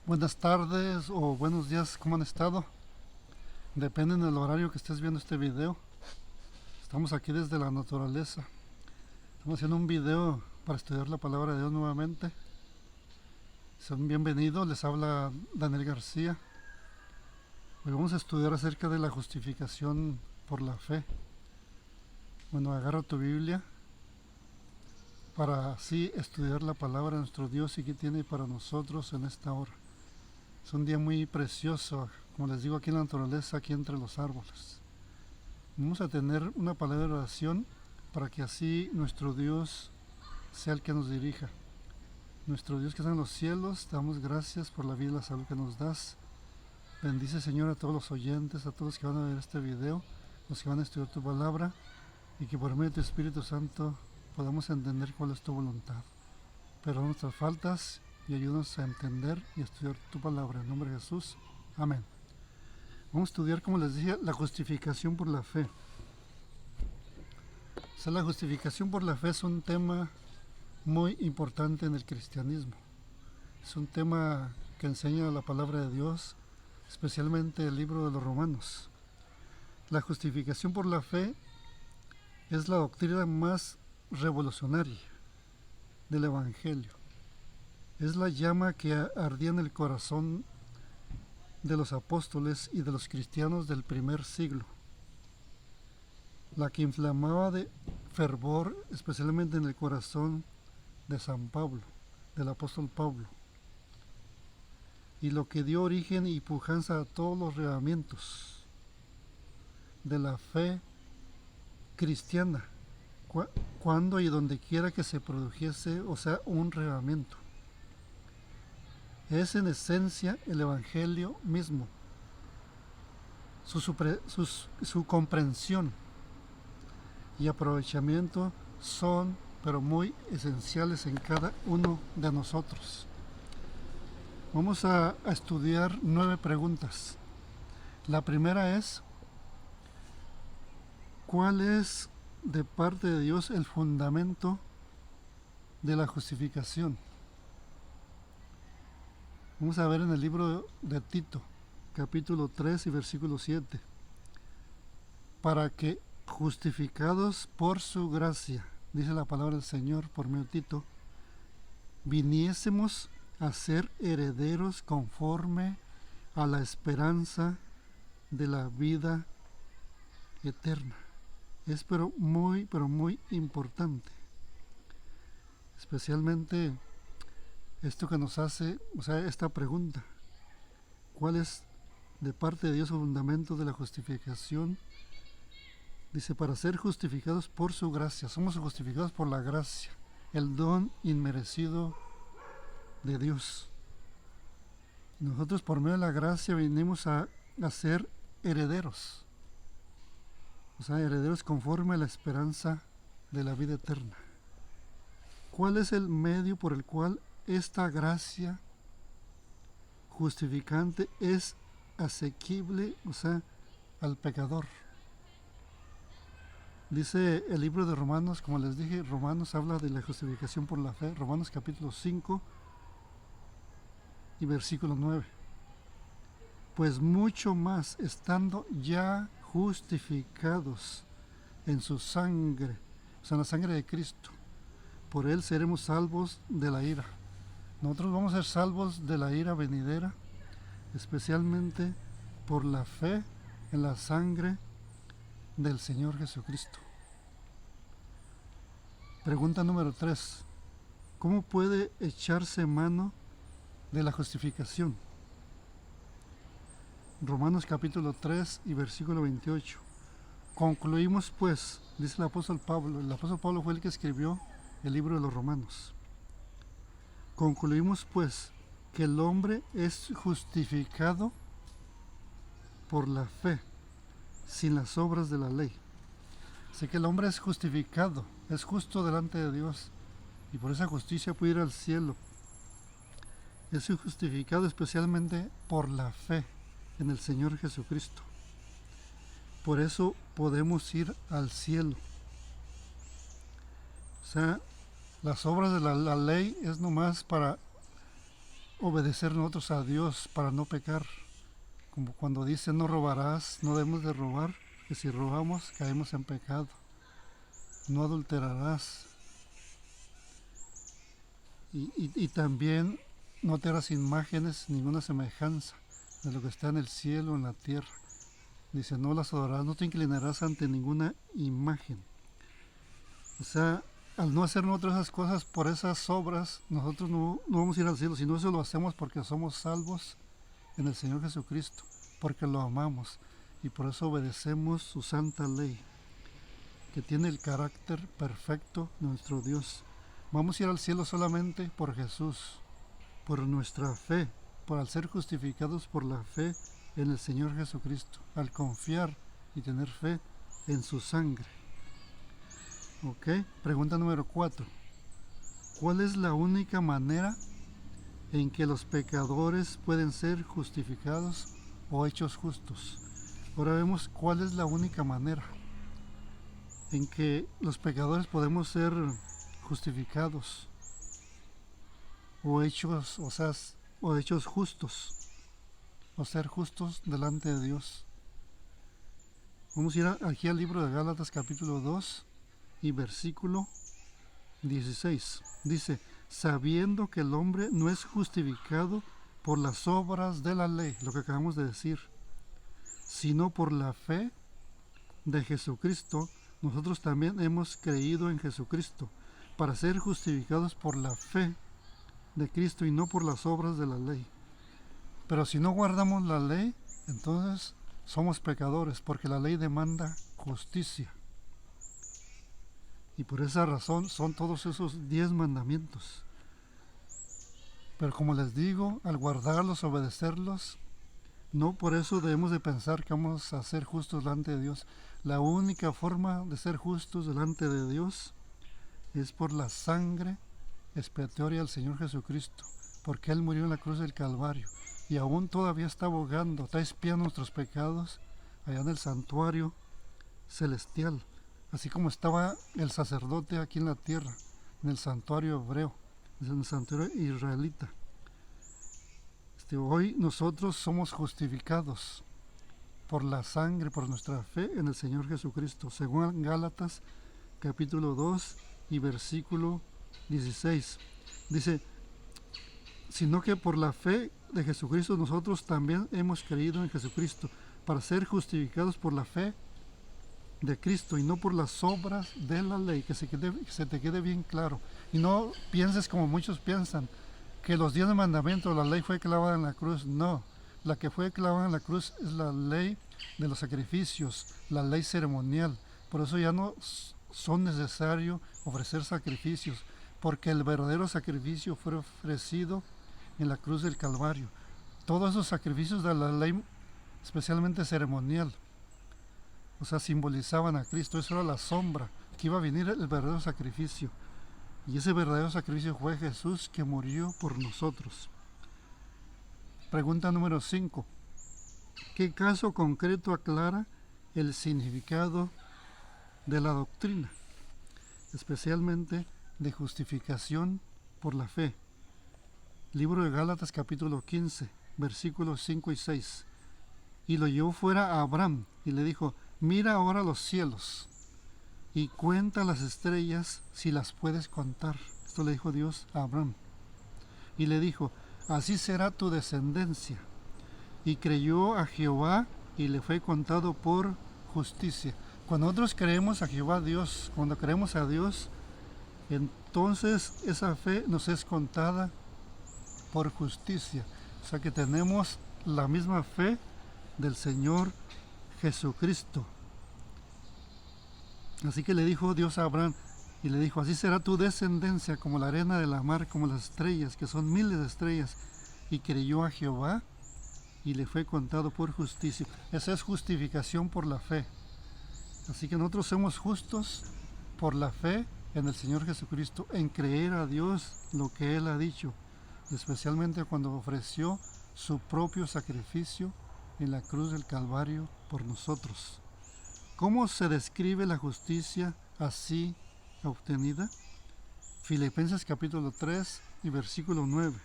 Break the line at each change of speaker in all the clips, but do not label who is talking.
Buenas tardes o buenos días, ¿cómo han estado? Depende del horario que estés viendo este video. Estamos aquí desde la naturaleza. Estamos haciendo un video para estudiar la palabra de Dios nuevamente. Sean bienvenidos, les habla Daniel García. Hoy vamos a estudiar acerca de la justificación por la fe. Bueno, agarra tu Biblia para así estudiar la palabra de nuestro Dios y qué tiene para nosotros en esta hora. Es un día muy precioso, como les digo, aquí en la naturaleza, aquí entre los árboles. Vamos a tener una palabra de oración para que así nuestro Dios sea el que nos dirija. Nuestro Dios que está en los cielos, te damos gracias por la vida y la salud que nos das. Bendice, Señor, a todos los oyentes, a todos los que van a ver este video, los que van a estudiar tu palabra, y que por medio de tu Espíritu Santo podamos entender cuál es tu voluntad. Perdona nuestras faltas y ayúdanos a entender y estudiar tu palabra. En nombre de Jesús. Amén. Vamos a estudiar, como les dije, la justificación por la fe. O sea, la justificación por la fe es un tema muy importante en el cristianismo. Es un tema que enseña la palabra de Dios, especialmente el libro de los Romanos. La justificación por la fe es la doctrina más revolucionaria del Evangelio. Es la llama que ardía en el corazón de los apóstoles y de los cristianos del primer siglo, la que inflamaba de fervor especialmente en el corazón de San Pablo, del apóstol Pablo, y lo que dio origen y pujanza a todos los reavivamientos de la fe cristiana, cuando y donde quiera que se produjese, o sea, un reavivamiento. Es en esencia el Evangelio mismo, su comprensión y aprovechamiento son, pero muy esenciales en cada uno de nosotros. Vamos a estudiar 9 preguntas. La primera es, ¿cuál es de parte de Dios el fundamento de la justificación? Vamos a ver en el libro de Tito, capítulo 3 y versículo 7. Para que, justificados por su gracia, dice la palabra del Señor por medio de Tito, viniésemos a ser herederos conforme a la esperanza de la vida eterna. Es pero muy importante, especialmente esto que nos hace, o sea, esta pregunta: ¿cuál es de parte de Dios el fundamento de la justificación? Dice, para ser justificados por su gracia. Somos justificados por la gracia, el don inmerecido de Dios. Nosotros por medio de la gracia venimos a ser herederos, o sea, herederos conforme a la esperanza de la vida eterna. ¿Cuál es el medio por el cual esta gracia justificante es asequible, o sea, al pecador? Dice el libro de Romanos, como les dije, Romanos habla de la justificación por la fe, Romanos capítulo 5 y versículo 9. Pues mucho más, estando ya justificados en su sangre, o sea, en la sangre de Cristo, por él seremos salvos de la ira. Nosotros vamos a ser salvos de la ira venidera, especialmente por la fe en la sangre del Señor Jesucristo. Pregunta número 3. ¿Cómo puede echarse mano de la justificación? Romanos capítulo 3 y versículo 28. Concluimos pues, dice el apóstol Pablo fue el que escribió el libro de los Romanos. Concluimos pues que el hombre es justificado por la fe, sin las obras de la ley. Así que el hombre es justificado, es justo delante de Dios, y por esa justicia puede ir al cielo. Es justificado especialmente por la fe en el Señor Jesucristo. Por eso podemos ir al cielo. O sea, las obras de la ley es nomás para obedecer nosotros a Dios para no pecar. Como cuando dice no robarás, no debemos de robar, que si robamos caemos en pecado. No adulterarás. Y también no te harás imágenes, ninguna semejanza de lo que está en el cielo o en la tierra. Dice, no las adorarás, no te inclinarás ante ninguna imagen. O sea, al no hacer nosotros esas cosas por esas obras, nosotros no vamos a ir al cielo, sino eso lo hacemos porque somos salvos en el Señor Jesucristo, porque lo amamos y por eso obedecemos su santa ley, que tiene el carácter perfecto de nuestro Dios. Vamos a ir al cielo solamente por Jesús, por nuestra fe, por al ser justificados por la fe en el Señor Jesucristo, al confiar y tener fe en su sangre. Ok, pregunta número 4. ¿Cuál es la única manera en que los pecadores pueden ser justificados o hechos justos? Ahora vemos cuál es la única manera en que los pecadores podemos ser justificados o hechos, o hechos justos, o ser justos delante de Dios. Vamos a ir aquí al libro de Gálatas capítulo 2 y versículo 16. Dice, sabiendo que el hombre no es justificado por las obras de la ley, lo que acabamos de decir, sino por la fe de Jesucristo. Nosotros también hemos creído en Jesucristo para ser justificados por la fe de Cristo y no por las obras de la ley. Pero si no guardamos la ley, entonces somos pecadores, porque la ley demanda justicia. Y por esa razón son todos esos 10 mandamientos. Pero como les digo, al guardarlos, obedecerlos, no por eso debemos de pensar que vamos a ser justos delante de Dios. La única forma de ser justos delante de Dios es por la sangre expiatoria del Señor Jesucristo, porque Él murió en la cruz del Calvario y aún todavía está abogando, está expiando nuestros pecados allá en el santuario celestial, así como estaba el sacerdote aquí en la tierra, en el santuario hebreo, en el santuario israelita. Hoy nosotros somos justificados por la sangre, por nuestra fe en el Señor Jesucristo, según Gálatas capítulo 2 y versículo 16. Dice, sino que por la fe de Jesucristo nosotros también hemos creído en Jesucristo para ser justificados por la fe de Cristo y no por las obras de la ley. Que se te quede bien claro y no pienses como muchos piensan, que los 10 mandamientos, la ley fue clavada en la cruz. No, la que fue clavada en la cruz es la ley de los sacrificios, la ley ceremonial. Por eso ya no son necesarios ofrecer sacrificios, porque el verdadero sacrificio fue ofrecido en la cruz del Calvario. Todos esos sacrificios de la ley, especialmente ceremonial, o sea, simbolizaban a Cristo. Eso era la sombra, que iba a venir el verdadero sacrificio. Y ese verdadero sacrificio fue Jesús, que murió por nosotros. Pregunta número 5. ¿Qué caso concreto aclara el significado de la doctrina, especialmente de justificación por la fe? Libro de Gálatas capítulo 15, versículos 5 y 6. Y lo llevó fuera a Abraham y le dijo, mira ahora los cielos y cuenta las estrellas si las puedes contar. Esto le dijo Dios a Abraham. Y le dijo, así será tu descendencia. Y creyó a Jehová y le fue contado por justicia. Cuando nosotros creemos a Jehová Dios, cuando creemos a Dios, entonces esa fe nos es contada por justicia. O sea que tenemos la misma fe del Señor Jesucristo. Así que le dijo Dios a Abraham, y le dijo, así será tu descendencia como la arena de la mar, como las estrellas, que son miles de estrellas. Y creyó a Jehová y le fue contado por justicia. Esa es justificación por la fe. Así que nosotros somos justos por la fe en el Señor Jesucristo, en creer a Dios lo que Él ha dicho, especialmente cuando ofreció su propio sacrificio en la cruz del Calvario por nosotros. ¿Cómo se describe la justicia así obtenida? Filipenses capítulo 3 y versículo 9.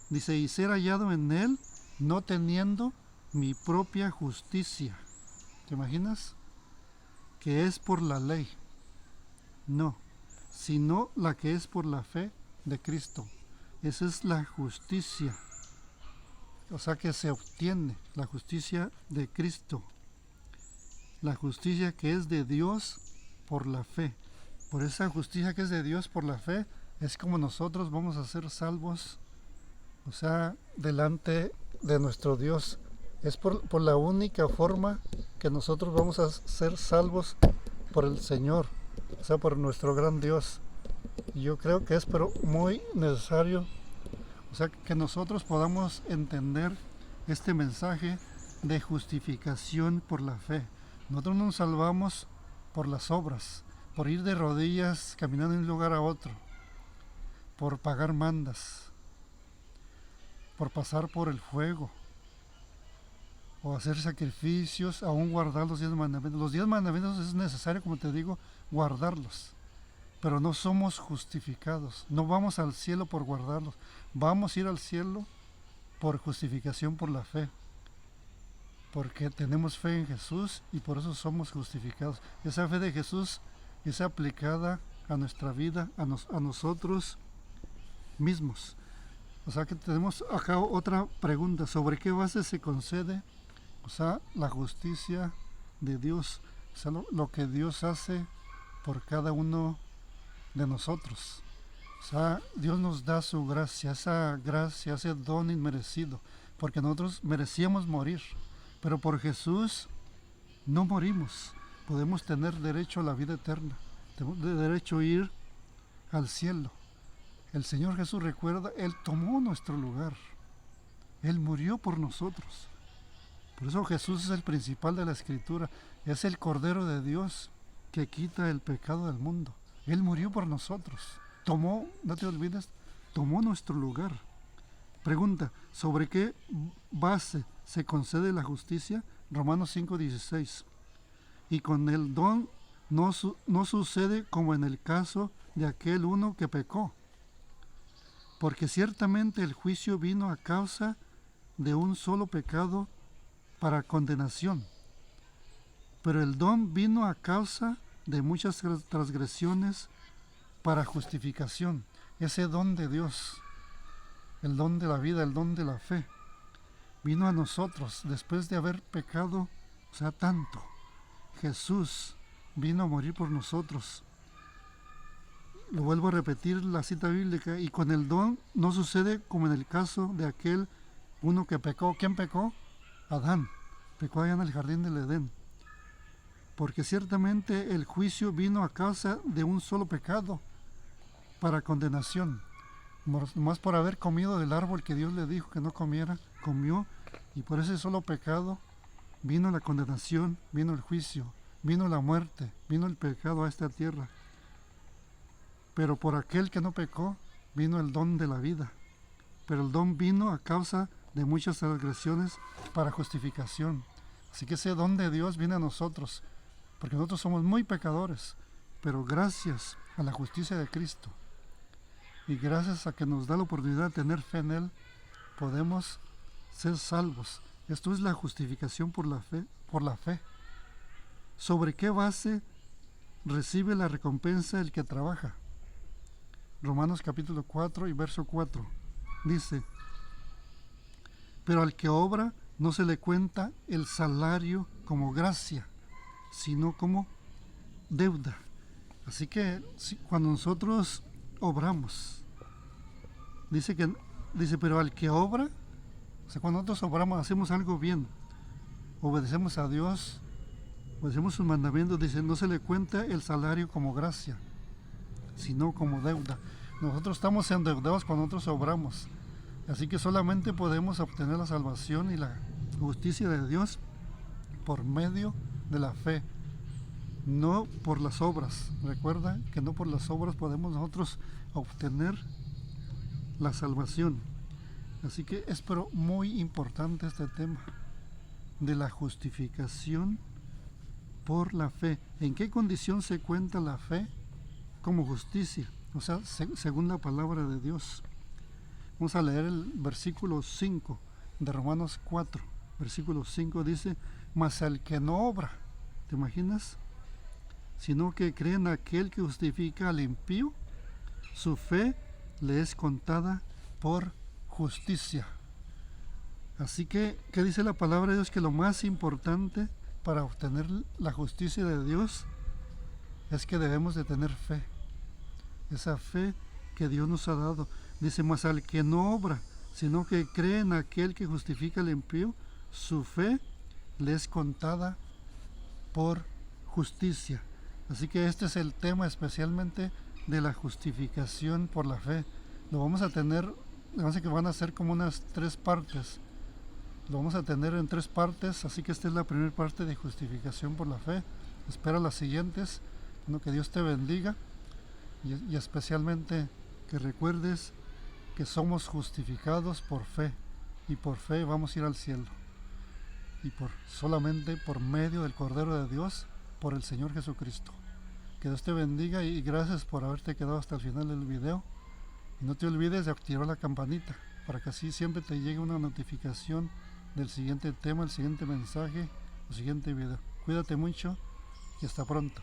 Dice, y ser hallado en él, no teniendo mi propia justicia. ¿Te imaginas? Que es por la ley. No, sino la que es por la fe de Cristo. Esa es la justicia. O sea que se obtiene la justicia de Cristo. La justicia que es de Dios por la fe. Por esa justicia que es de Dios por la fe, es como nosotros vamos a ser salvos, o sea, delante de nuestro Dios. Es por la única forma que nosotros vamos a ser salvos por el Señor, o sea, por nuestro gran Dios. Y yo creo que es pero muy necesario, o sea, que nosotros podamos entender este mensaje de justificación por la fe. Nosotros no nos salvamos por las obras, por ir de rodillas caminando de un lugar a otro, por pagar mandas, por pasar por el fuego, o hacer sacrificios, aún guardar los 10 mandamientos. Los 10 mandamientos es necesario, como te digo, guardarlos, pero no somos justificados. No vamos al cielo por guardarlos, vamos a ir al cielo por justificación por la fe, porque tenemos fe en Jesús y por eso somos justificados. Esa fe de Jesús es aplicada a nuestra vida, a nosotros mismos. O sea que tenemos acá otra pregunta: ¿sobre qué base se concede, o sea, la justicia de Dios? O sea, lo que Dios hace por cada uno de nosotros. O sea, Dios nos da su gracia, ese don inmerecido, porque nosotros merecíamos morir, pero por Jesús no morimos. Podemos tener derecho a la vida eterna, tenemos derecho a ir al cielo. El Señor Jesús, recuerda, Él tomó nuestro lugar. Él murió por nosotros. Por eso Jesús es el principal de la Escritura. Es el Cordero de Dios que quita el pecado del mundo. Él murió por nosotros. Tomó, no te olvides, tomó nuestro lugar. Pregunta: ¿sobre qué base se concede la justicia? Romanos 5:16. Y con el don no sucede como en el caso de aquel uno que pecó. Porque ciertamente el juicio vino a causa de un solo pecado para condenación, pero el don vino a causa de muchas transgresiones para justificación. Ese don de Dios, el don de la vida, el don de la fe, vino a nosotros después de haber pecado, o sea, tanto. Jesús vino a morir por nosotros. Lo vuelvo a repetir, la cita bíblica: y con el don no sucede como en el caso de aquel uno que pecó. ¿Quién pecó? Adán. Pecó allá en el jardín del Edén. Porque ciertamente el juicio vino a causa de un solo pecado para condenación. Más por haber comido del árbol que Dios le dijo que no comiera, comió, y por ese solo pecado vino la condenación, vino el juicio, vino la muerte, vino el pecado a esta tierra. Pero por aquel que no pecó, vino el don de la vida. Pero el don vino a causa de muchas transgresiones para justificación. Así que ese don de Dios viene a nosotros, porque nosotros somos muy pecadores, pero gracias a la justicia de Cristo y gracias a que nos da la oportunidad de tener fe en Él, podemos ser salvos. Esto es la justificación por la fe. ¿Sobre qué base recibe la recompensa el que trabaja? Romanos capítulo 4 y verso 4 dice: pero al que obra no se le cuenta el salario como gracia, sino como deuda. Así que cuando nosotros obramos, dice, pero al que obra, o sea, cuando nosotros obramos, hacemos algo bien, obedecemos a Dios, obedecemos sus mandamientos, dice, no se le cuenta el salario como gracia, sino como deuda. Nosotros estamos endeudados cuando nosotros obramos, así que solamente podemos obtener la salvación y la justicia de Dios por medio de la fe, no por las obras. Recuerda que no por las obras podemos nosotros obtener la salvación. Así que es pero muy importante este tema de la justificación por la fe. ¿En qué condición se cuenta la fe como justicia? O sea, según la palabra de Dios. Vamos a leer el versículo 5 de Romanos 4. Versículo 5 dice: mas el que no obra, ¿te imaginas? Sino que cree en aquel que justifica al impío, su fe le es contada por justicia. Así que, ¿qué dice la palabra de Dios? Que lo más importante para obtener la justicia de Dios es que debemos de tener fe. Esa fe que Dios nos ha dado. Dice: mas al que no obra, sino que cree en aquel que justifica al impío, su fe le es contada por justicia. Así que este es el tema especialmente de la justificación por la fe. Lo vamos a tener, que van a ser como unas 3 partes. Lo vamos a tener en 3 partes, así que esta es la primera parte de justificación por la fe. Espera las siguientes. Bueno, que Dios te bendiga y especialmente que recuerdes que somos justificados por fe, y por fe vamos a ir al cielo, y solamente por medio del Cordero de Dios, por el Señor Jesucristo. Que Dios te bendiga y gracias por haberte quedado hasta el final del video. Y no te olvides de activar la campanita para que así siempre te llegue una notificación del siguiente tema, el siguiente mensaje, el siguiente video. Cuídate mucho y hasta pronto.